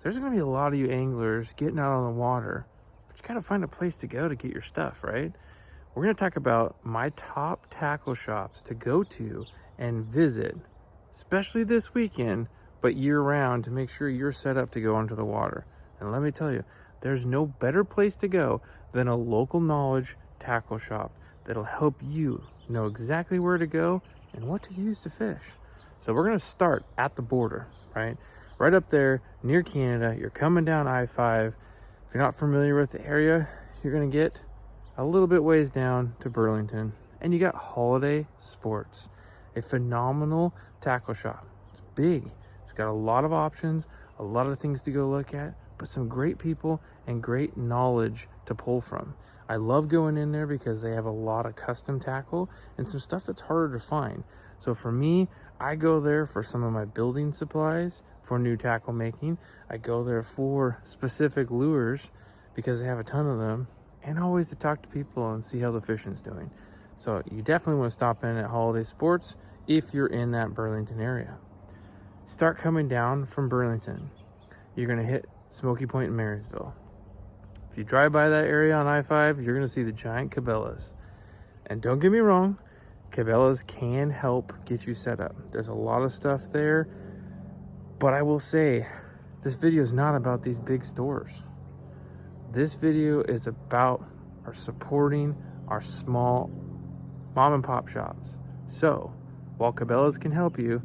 So there's going to be a lot of you anglers getting out on the water, but you got to find a place to go to get your stuff, right? We're going to talk about my top tackle shops to go to and visit, especially this weekend, but year round, to make sure you're set up to go onto the water. And let me tell you, there's no better place to go than a local knowledge tackle shop that'll help you know exactly where to go and what to use to fish. So we're going to start at the border, right? Right up there near Canada. You're coming down I-5. If you're not familiar with the area, you're going to get a little bit ways down to Burlington, and you got Holiday Sports, a phenomenal tackle shop. It's big. It's got a lot of options, a lot of things to go look at, but some great people and great knowledge to pull from. I love going in there because they have a lot of custom tackle and some stuff that's harder to find. So for me, I go there for some of my building supplies for new tackle making. I go there for specific lures because they have a ton of them, and always to talk to people and see how the fishing's doing. So you definitely want to stop in at Holiday Sports if you're in that Burlington area. Start coming down from Burlington. You're going to hit Smoky Point in Marysville. If you drive by that area on I-5, you're going to see the giant Cabela's. And don't get me wrong, Cabela's can help get you set up. There's a lot of stuff there, but I will say this video is not about these big stores. This video is about our supporting our small mom and pop shops. So while Cabela's can help you,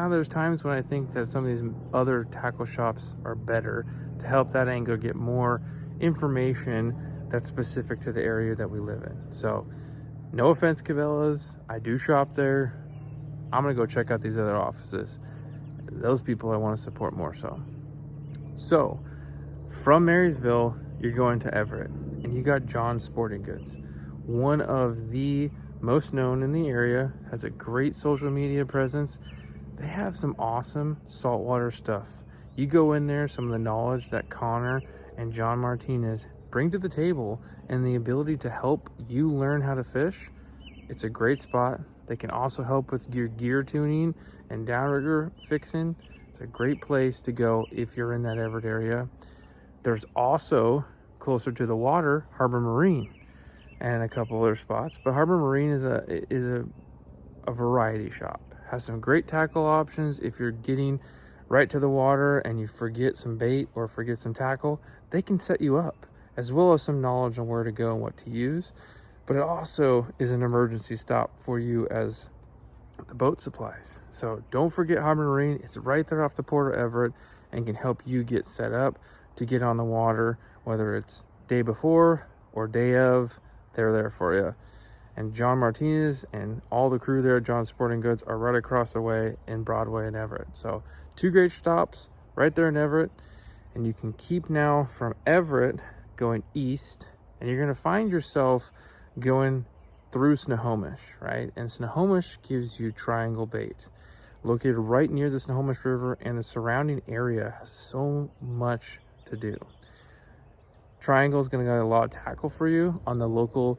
there's times when I think that some of these other tackle shops are better to help that angler get more information that's specific to the area that we live in. So no offense, Cabela's, I do shop there. I'm gonna go check out these other offices. Those people I want to support more so. So from Marysville, you're going to Everett, and you got John's Sporting Goods. One of the most known in the area, has a great social media presence. They have some awesome saltwater stuff. You go in there, some of the knowledge that Connor and John Martinez bring to the table and the ability to help you learn how to fish, it's a great spot. They can also help with your gear tuning and downrigger fixing. It's a great place to go if you're in that Everett area. There's also, closer to the water, Harbor Marine and a couple other spots. But Harbor Marine is a variety shop. Has some great tackle options. If you're getting right to the water and you forget some bait or forget some tackle, they can set you up, as well as some knowledge on where to go and what to use. But it also is an emergency stop for you as the boat supplies. So don't forget Harbor Marine. It's right there off the port of Everett and can help you get set up to get on the water, whether it's day before or day of, they're there for you. And John Martinez and all the crew there at John's Sporting Goods are right across the way in Broadway and Everett. So two great stops right there in Everett. And you can keep now from Everett going east, and you're going to find yourself going through Snohomish, right? And Snohomish gives you triangle bait. Located right near the Snohomish River, and the surrounding area has so much to do. Triangle is going to get a lot of tackle for you on the local,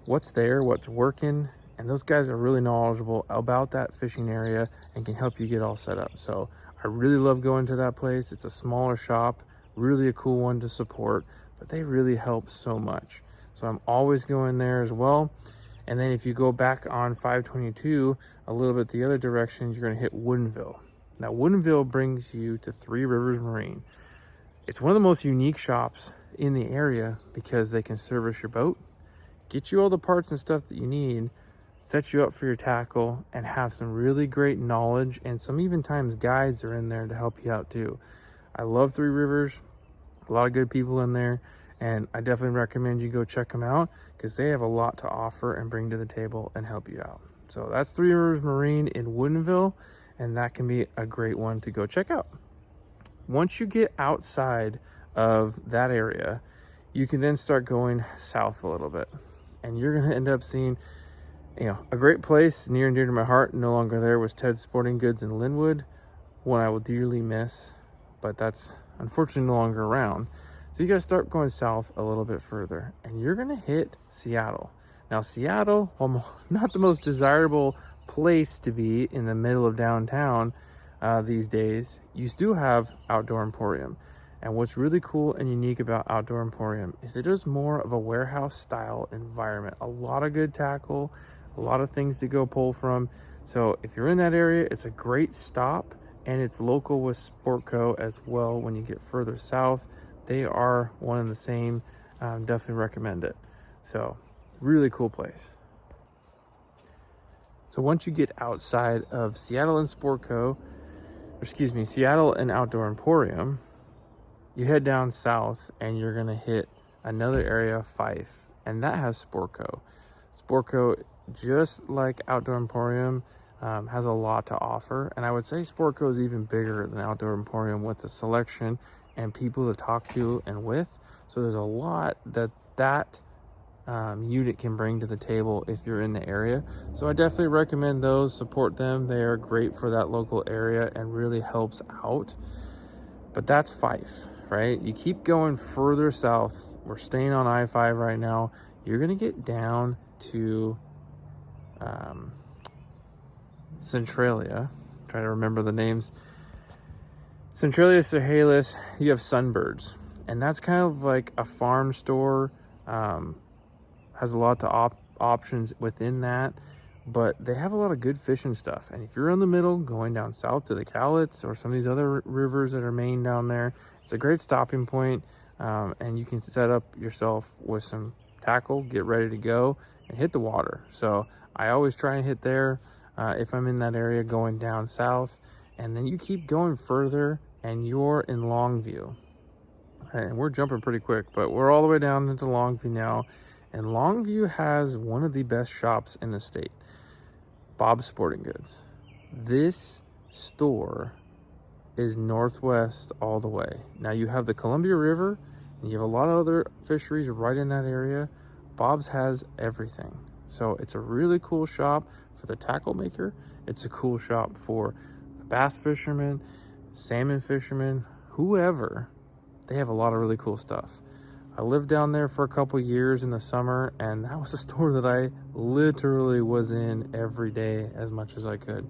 what's there, what's working, and those guys are really knowledgeable about that fishing area and can help you get all set up. So I really love going to that place. It's a smaller shop, really a cool one to support, but they really help so much. So I'm always going there as well. And then if you go back on 522 a little bit the other direction, you're going to hit Woodenville. Now Woodenville brings you to Three Rivers Marine. It's one of the most unique shops in the area because they can service your boat, get you all the parts and stuff that you need, set you up for your tackle, and have some really great knowledge, and some even times guides are in there to help you out too. I love Three Rivers, a lot of good people in there, and I definitely recommend you go check them out because they have a lot to offer and bring to the table and help you out. So that's Three Rivers Marine in Woodenville, and that can be a great one to go check out. Once you get outside of that area, you can then start going south a little bit, and you're going to end up seeing, a great place near and dear to my heart, no longer there, was Ted's Sporting Goods in Linwood, one I will dearly miss, but that's unfortunately no longer around. So you got to start going south a little bit further, and you're going to hit Seattle. Now Seattle, while not the most desirable place to be in the middle of downtown, these days, you still have Outdoor Emporium. And what's really cool and unique about Outdoor Emporium is it is more of a warehouse style environment. A lot of good tackle, a lot of things to go pull from. So if you're in that area, it's a great stop, and it's local with Sportco as well. When you get further south, they are one and the same. Definitely recommend it. So really cool place. So once you get outside of Seattle and Seattle and Outdoor Emporium, you head down south and you're gonna hit another area, Fife, and that has Sportco. Sportco, just like Outdoor Emporium, has a lot to offer, and I would say Sportco is even bigger than Outdoor Emporium with the selection and people to talk to and with. So there's a lot that unit can bring to the table if you're in the area. So I definitely recommend those. Support them. They are great for that local area and really helps out. But that's Fife, right? You keep going further south. We're staying on I-5 right now. You're gonna get down to Centralia. Try to remember the names. Centralia, Chehalis. You have Sunbirds, and that's kind of like a farm store. Has a lot of options within that, but they have a lot of good fishing stuff. And if you're in the middle going down south to the Cowlitz or some of these other rivers that are main down there, it's a great stopping point. And you can set up yourself with some tackle, get ready to go and hit the water. So I always try and hit there if I'm in that area going down south. And then you keep going further and you're in Longview. And we're jumping pretty quick, but we're all the way down into Longview now. And Longview has one of the best shops in the state, Bob's Sporting Goods. This store is northwest all the way. Now you have the Columbia River, and you have a lot of other fisheries right in that area. Bob's has everything. So it's a really cool shop for the tackle maker. It's a cool shop for the bass fishermen, salmon fishermen, whoever. They have a lot of really cool stuff. I lived down there for a couple years in the summer, and that was a store that I literally was in every day as much as I could,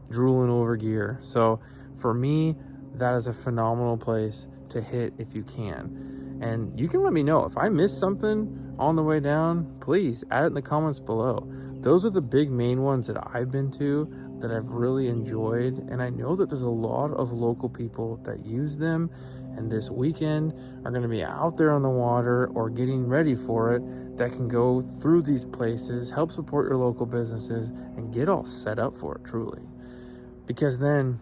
drooling over gear. So for me, that is a phenomenal place to hit if you can. And you can let me know if I missed something on the way down. Please add it in the comments below. Those are the big main ones that I've been to that I've really enjoyed, and I know that there's a lot of local people that use them, and this weekend are going to be out there on the water or getting ready for it, that can go through these places, help support your local businesses, and get all set up for it truly. Because then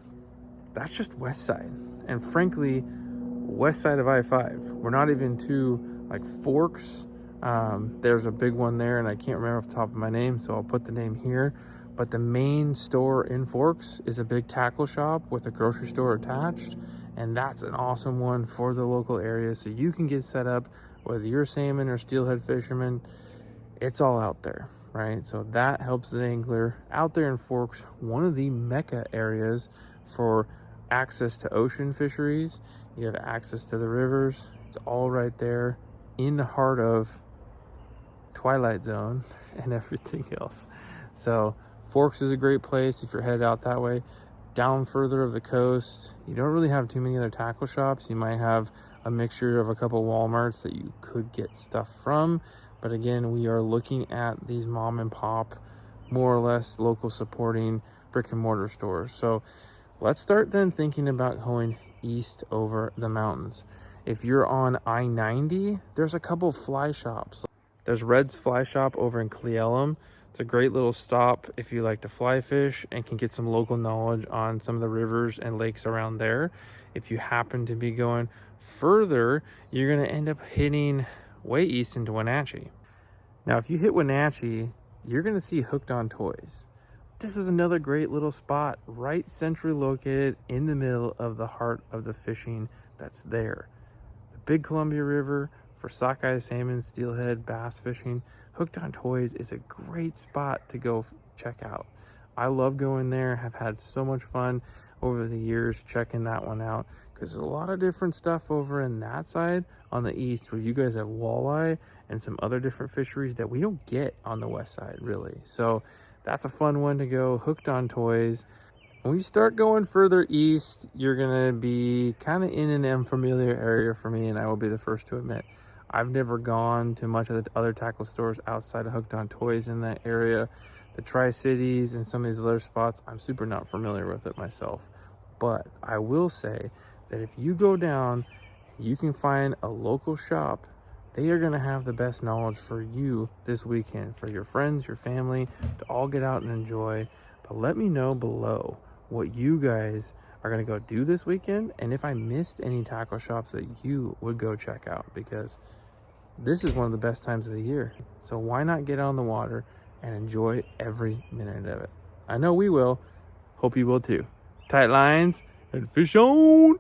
that's just west side, and frankly west side of I-5. We're not even to like Forks. There's a big one there, and I can't remember off the top of my name, so I'll put the name here. But the main store in Forks is a big tackle shop with a grocery store attached, and that's an awesome one for the local area. So you can get set up, whether you're salmon or steelhead fisherman, it's all out there, right? So that helps the angler out there in Forks, one of the mecca areas for access to ocean fisheries. You have access to the rivers. It's all right there in the heart of Twilight Zone and everything else. So Forks is a great place if you're headed out that way. Down further of the coast, you don't really have too many other tackle shops. You might have a mixture of a couple Walmarts that you could get stuff from. But again, we are looking at these mom and pop, more or less local supporting brick and mortar stores. So let's start then thinking about going east over the mountains. If you're on I-90, there's a couple fly shops. There's Red's Fly Shop over in Cle Elum. It's a great little stop if you like to fly fish and can get some local knowledge on some of the rivers and lakes around there. If you happen to be going further, you're going to end up hitting way east into Wenatchee. Now, if you hit Wenatchee, you're going to see Hooked on Toys. This is another great little spot, right centrally located in the middle of the heart of the fishing that's there. The big Columbia River for sockeye, salmon, steelhead, bass fishing. Hooked on Toys is a great spot to go check out. I love going there, have had so much fun over the years checking that one out, because there's a lot of different stuff over in that side on the east where you guys have walleye and some other different fisheries that we don't get on the west side really. So that's a fun one to go. Hooked on Toys. When you start going further east, you're gonna be kind of in an unfamiliar area for me, and I will be the first to admit. I've never gone to much of the other tackle stores outside of Hooked on Toys in that area. The Tri-Cities and some of these other spots, I'm super not familiar with it myself. But I will say that if you go down, you can find a local shop, they are gonna have the best knowledge for you this weekend, for your friends, your family, to all get out and enjoy. But let me know below what you guys are gonna go do this weekend, and if I missed any tackle shops that you would go check out, because this is one of the best times of the year. So why not get on the water and enjoy every minute of it? I know we will. Hope you will too. Tight lines and fish on.